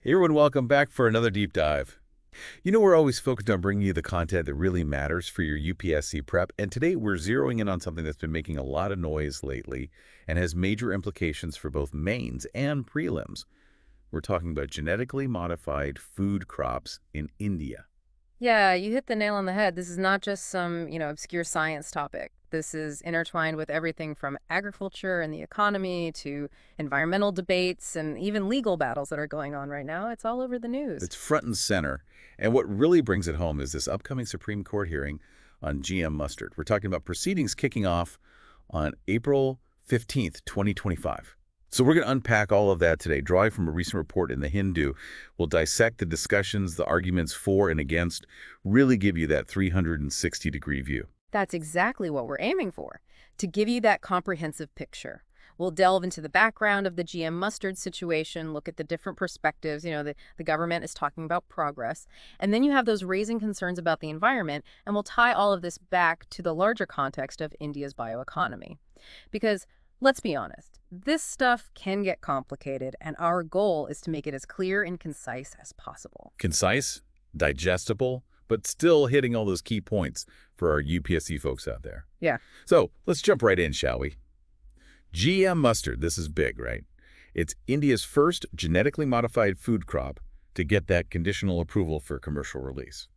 Hey everyone, welcome back for another deep dive. We're always focused on bringing you the content that really matters for your UPSC prep, and today we're zeroing in on something that's been making a lot of noise lately and has major implications for both mains and prelims. We're talking about genetically modified food crops in India. Yeah, you hit the nail on the head. This is not just some, obscure science topic. This is intertwined with everything from agriculture and the economy to environmental debates and even legal battles that are going on right now. It's all over the news. It's front and center, and what really brings it home is this upcoming Supreme Court hearing on GM mustard. We're talking about proceedings kicking off on April 15th, 2025. So we're going to unpack all of that today, drawing from a recent report in the Hindu. We'll dissect the discussions, the arguments for and against, really give you that 360-degree view. That's exactly what we're aiming for, to give you that comprehensive picture. We'll delve into the background of the GM mustard situation, look at the different perspectives. The government is talking about progress. And then you have those raising concerns about the environment, and we'll tie all of this back to the larger context of India's bioeconomy. Because let's be honest, this stuff can get complicated, and our goal is to make it as clear and concise as possible. Concise, digestible, but still hitting all those key points for our UPSC folks out there. Yeah. So let's jump right in, shall we? GM mustard, this is big, right? It's India's first genetically modified food crop to get that conditional approval for commercial release.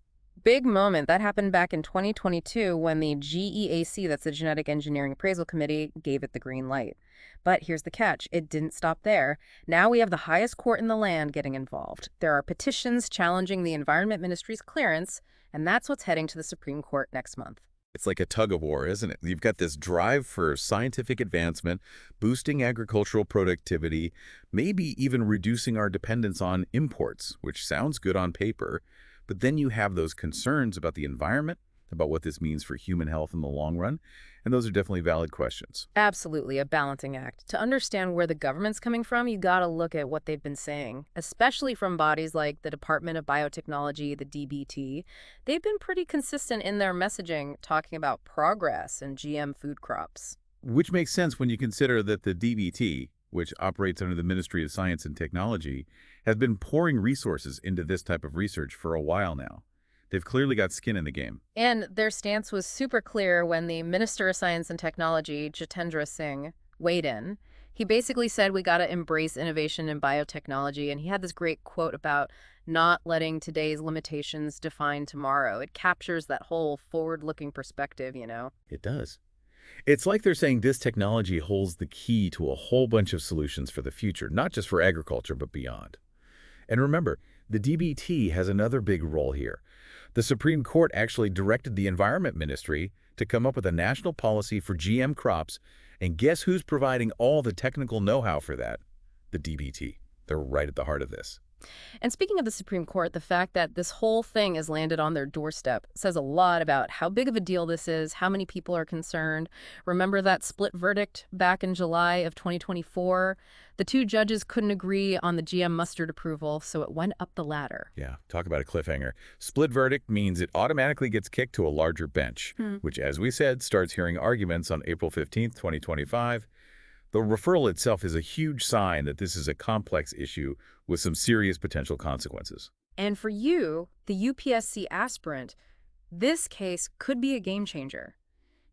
Big moment. That happened back in 2022 when the GEAC, that's the Genetic Engineering Appraisal Committee, gave it the green light. But here's the catch. It didn't stop there. Now we have the highest court in the land getting involved. There are petitions challenging the Environment Ministry's clearance, and that's what's heading to the Supreme Court next month. It's like a tug of war, isn't it? You've got this drive for scientific advancement, boosting agricultural productivity, maybe even reducing our dependence on imports, which sounds good on paper. But then you have those concerns about the environment, about what this means for human health in the long run, and those are definitely valid questions. Absolutely, a balancing act. To understand where the government's coming from, you got to look at what they've been saying, especially from bodies like the Department of Biotechnology, the DBT. They've been pretty consistent in their messaging, talking about progress and GM food crops. Which makes sense when you consider that the DBT, which operates under the Ministry of Science and Technology, has been pouring resources into this type of research for a while now. They've clearly got skin in the game. And their stance was super clear when the Minister of Science and Technology, Jitendra Singh, weighed in. He basically said we got to embrace innovation in biotechnology, and he had this great quote about not letting today's limitations define tomorrow. It captures that whole forward-looking perspective. It does. It's like they're saying this technology holds the key to a whole bunch of solutions for the future, not just for agriculture, but beyond. And remember, the DBT has another big role here. The Supreme Court actually directed the Environment Ministry to come up with a national policy for GM crops, and guess who's providing all the technical know-how for that? The DBT. They're right at the heart of this. And speaking of the Supreme Court, the fact that this whole thing has landed on their doorstep says a lot about how big of a deal this is, how many people are concerned. Remember that split verdict back in July of 2024? The two judges couldn't agree on the GM mustard approval, so it went up the ladder. Yeah, talk about a cliffhanger. Split verdict means it automatically gets kicked to a larger bench, which, as we said, starts hearing arguments on April 15th, 2025. The referral itself is a huge sign that this is a complex issue with some serious potential consequences. And for you, the UPSC aspirant, this case could be a game changer.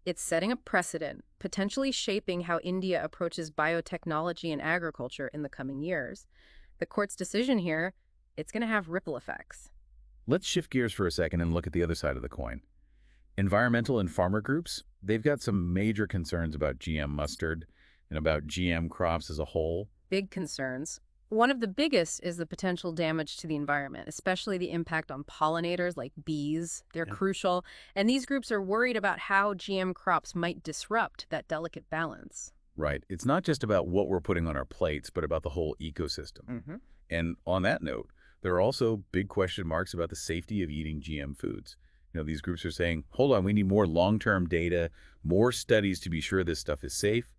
It's setting a precedent, potentially shaping how India approaches biotechnology and agriculture in the coming years. The court's decision here, it's going to have ripple effects. Let's shift gears for a second and look at the other side of the coin. Environmental and farmer groups, they've got some major concerns about GM mustard and about GM crops as a whole. Big concerns. One of the biggest is the potential damage to the environment, especially the impact on pollinators like bees. They're crucial, and these groups are worried about how GM crops might disrupt that delicate balance. Right. It's not just about what we're putting on our plates, but about the whole ecosystem. And on that note, there are also big question marks about the safety of eating GM foods. These groups are saying, hold on, we need more long-term data, more studies to be sure this stuff is safe.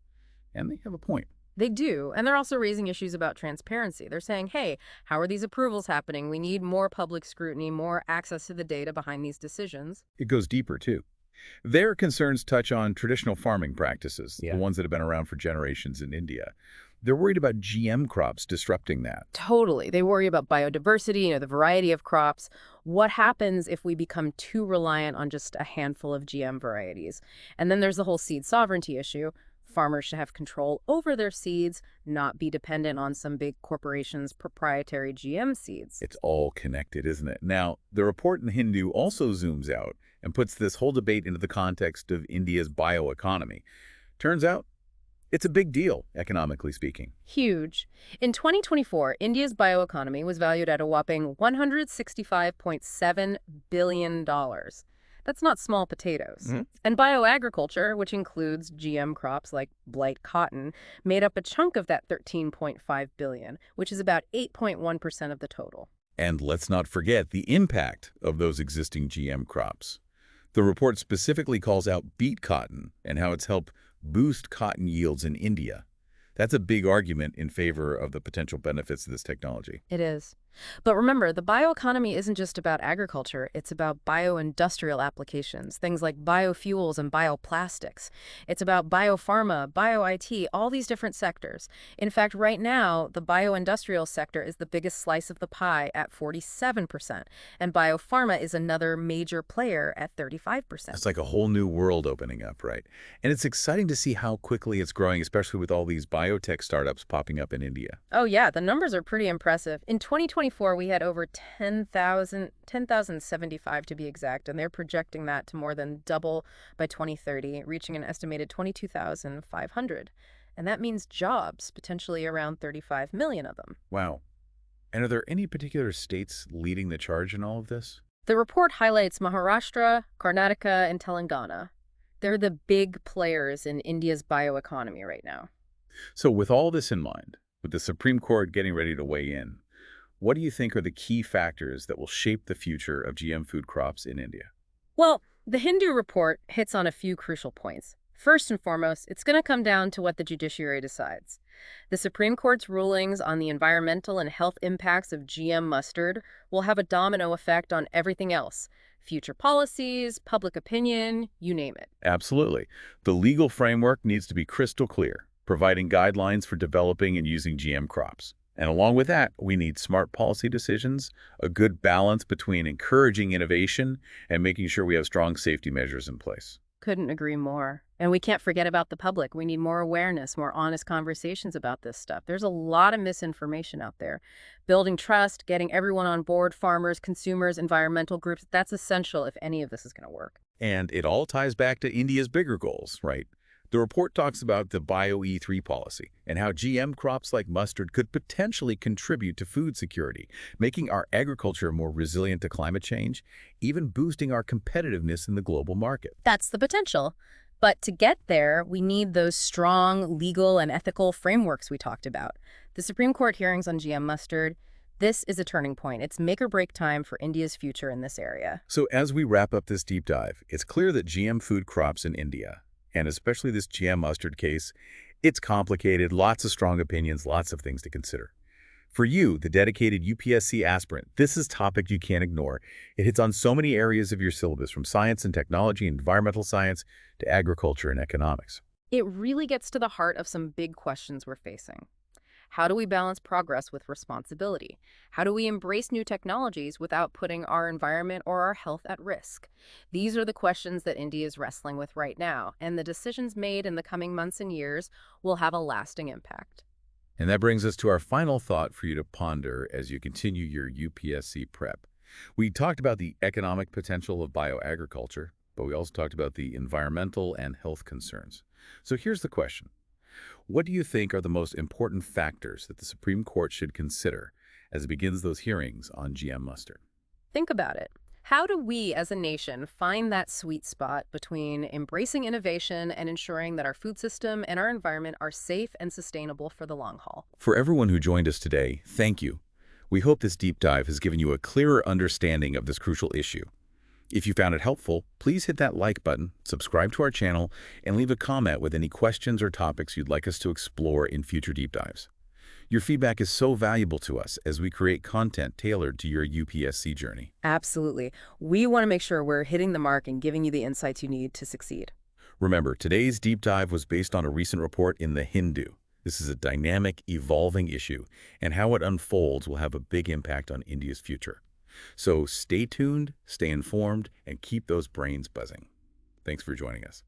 And they have a point. They do, and they're also raising issues about transparency. They're saying, hey, how are these approvals happening? We need more public scrutiny, more access to the data behind these decisions. It goes deeper, too. Their concerns touch on traditional farming practices, the ones that have been around for generations in India. They're worried about GM crops disrupting that. Totally. They worry about biodiversity, the variety of crops. What happens if we become too reliant on just a handful of GM varieties? And then there's the whole seed sovereignty issue. Farmers should have control over their seeds, not be dependent on some big corporation's proprietary GM seeds. It's all connected, isn't it? Now, the report in the Hindu also zooms out and puts this whole debate into the context of India's bioeconomy. Turns out, it's a big deal, economically speaking. Huge. In 2024, India's bioeconomy was valued at a whopping $165.7 billion. That's not small potatoes. Mhm. And bioagriculture, which includes GM crops like blight cotton, made up a chunk of that 13.5 billion, which is about 8.1% of the total. And let's not forget the impact of those existing GM crops. The report specifically calls out beet cotton and how it's helped boost cotton yields in India. That's a big argument in favor of the potential benefits of this technology. It is. But remember, the bioeconomy isn't just about agriculture. It's about bioindustrial applications, things like biofuels and bioplastics. It's about biopharma, bio-IT, all these different sectors. In fact, right now, the bioindustrial sector is the biggest slice of the pie at 47%, and biopharma is another major player at 35%. It's like a whole new world opening up, right? And it's exciting to see how quickly it's growing, especially with all these biotech startups popping up in India. Oh yeah, the numbers are pretty impressive. In 2024, we had over 10,075 to be exact, and they're projecting that to more than double by 2030, reaching an estimated 22,500. And that means jobs, potentially around 35 million of them. Wow. And are there any particular states leading the charge in all of this? The report highlights Maharashtra, Karnataka, and Telangana. They're the big players in India's bioeconomy right now. So with all this in mind, with the Supreme Court getting ready to weigh in, what do you think are the key factors that will shape the future of GM food crops in India? Well, the Hindu report hits on a few crucial points. First and foremost, it's going to come down to what the judiciary decides. The Supreme Court's rulings on the environmental and health impacts of GM mustard will have a domino effect on everything else. Future policies, public opinion, you name it. Absolutely. The legal framework needs to be crystal clear, providing guidelines for developing and using GM crops. And along with that, we need smart policy decisions, a good balance between encouraging innovation and making sure we have strong safety measures in place. Couldn't agree more. And we can't forget about the public. We need more awareness, more honest conversations about this stuff. There's a lot of misinformation out there. Building trust, getting everyone on board, farmers, consumers, environmental groups, that's essential if any of this is going to work. And it all ties back to India's bigger goals, right? The report talks about the Bio-E3 policy and how GM crops like mustard could potentially contribute to food security, making our agriculture more resilient to climate change, even boosting our competitiveness in the global market. That's the potential. But to get there, we need those strong legal and ethical frameworks we talked about. The Supreme Court hearings on GM mustard, this is a turning point. It's make or break time for India's future in this area. So as we wrap up this deep dive, it's clear that GM food crops in India, and especially this GM mustard case, it's complicated, lots of strong opinions, lots of things to consider. For you, the dedicated UPSC aspirant, this is a topic you can't ignore. It hits on so many areas of your syllabus, from science and technology, environmental science, to agriculture and economics. It really gets to the heart of some big questions we're facing. How do we balance progress with responsibility? How do we embrace new technologies without putting our environment or our health at risk? These are the questions that India is wrestling with right now, and the decisions made in the coming months and years will have a lasting impact. And that brings us to our final thought for you to ponder as you continue your UPSC prep. We talked about the economic potential of bioagriculture, but we also talked about the environmental and health concerns. So here's the question. What do you think are the most important factors that the Supreme Court should consider as it begins those hearings on GM mustard? Think about it. How do we as a nation find that sweet spot between embracing innovation and ensuring that our food system and our environment are safe and sustainable for the long haul? For everyone who joined us today, thank you. We hope this deep dive has given you a clearer understanding of this crucial issue. If you found it helpful, please hit that like button, subscribe to our channel, and leave a comment with any questions or topics you'd like us to explore in future deep dives. Your feedback is so valuable to us as we create content tailored to your UPSC journey. Absolutely. We want to make sure we're hitting the mark and giving you the insights you need to succeed. Remember, today's deep dive was based on a recent report in the Hindu. This is a dynamic, evolving issue, and how it unfolds will have a big impact on India's future. So stay tuned, stay informed, and keep those brains buzzing. Thanks for joining us.